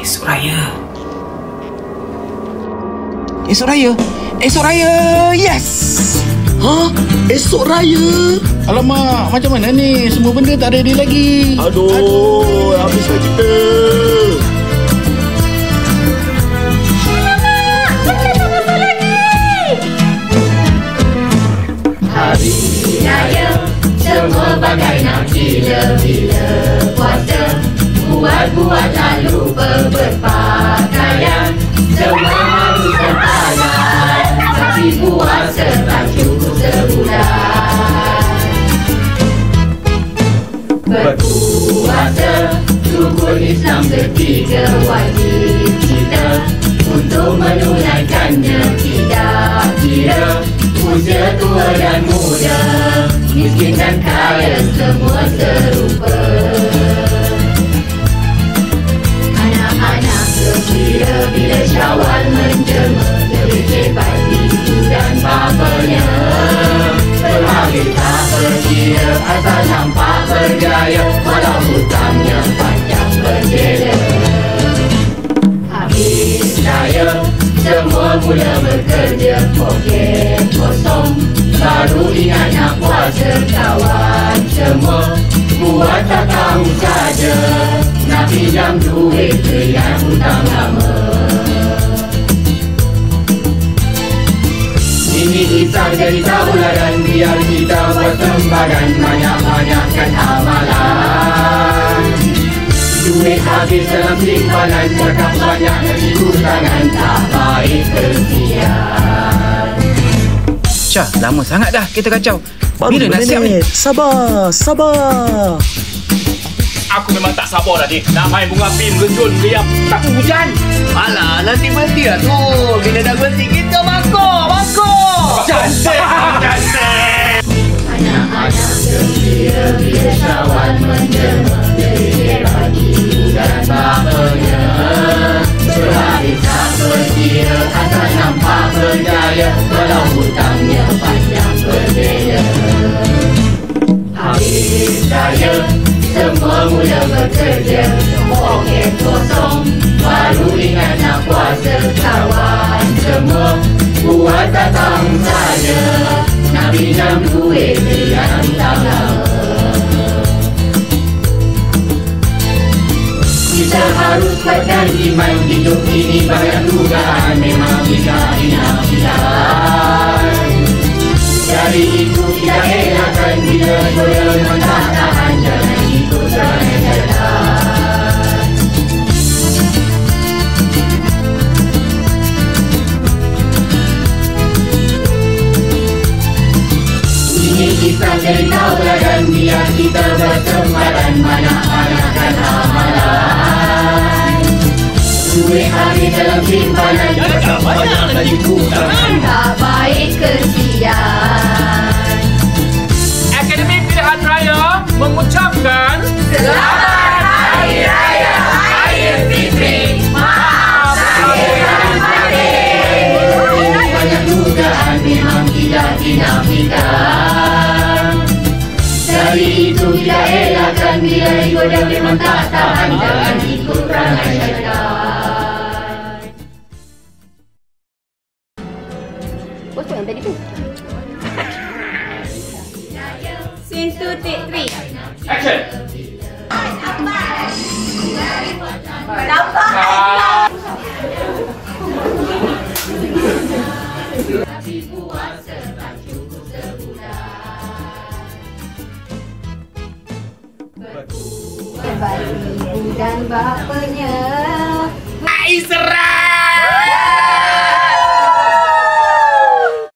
Esok raya. Esok raya? Esok raya! Yes! Ha? Esok raya? Alamak, macam mana ni? Semua benda tak ready lagi. Aduh. Habislah kita. Alamak, benda tak masuk lagi. Hari raya, semua bagai nak gila-gila puasa. Buat-buat tak lupa berpakaian. Semua harus terpayan, tapi puasa tak cukup sebulan. Berpuasa, rukun Islam ketiga wajib kita. Untuk menunaikannya tidak kira usia tua dan muda, miskin dan kaya semua serupa. Anak-anak gembira bila Syawal menjelma, lebih hebat ibu dan bapanya. Berhabis tak berkira, asal nampak bergaya, walau hutangnya panjang bendera. Habis raya, semua mula bekerja, poket kosong. Baru ingat nak puasa kawan semua, buat tak tahu saja, nak pinjam duit ke yang hutang lama. Ini kisah jadi tauladan, biar kita bertembagan, banyak-banyakkan amalan. Duit habis dalam simpanan, cakap banyak di tangan, tak baik kesian. Syah, lama sangat dah kita kacau. Baru Bila nak siap ni? Sabar. Aku memang tak sabar dah, Dik. Nak main bunga pin, gejun, liap. Tapi hujan. Alah, nanti berhenti lah tu. Bila dah berhenti, kita bangkok. Cantik. Anak-anak gembira bila Syawal menjelma, lebih hebat ibu dan bapanya. Berhabis tak berkira, asal nampak berjaya, walau hutangnya panjang berbeza. Habis raya, semua mula bekerja, poket kosong. Baru ingat nak puasa kawan semua, buat tak tahu saja, nak pinjam duit yang tak lama. Kita harus kuatkan iman, hidup ini banyak dugaan, memang tidak dinafikan. Dari itu kita elakkan, bila goda memang tak tahan, jangan ikut serangan jalan. Ini kisah jadi tauladan, biar kita bertemparan, banyak-banyakkan amalan. Duit habis dalam simpanan, Jangan banyak lagi hutang. tak baik kesian. Akademi Pilihan Raya mengucapkan Selamat Hari Raya Aidilfitri. Maaf lahir dan batin. Banyak dugaan memang tidak dinafikan. Dari itu kita elakkan, bila goda memang tak tahan, jangan ikut perangai syaitan. Bos tu yang tadi tu. Scene 2, take 3. action. Nampak? Hebat ibu dan bapanya. Israel!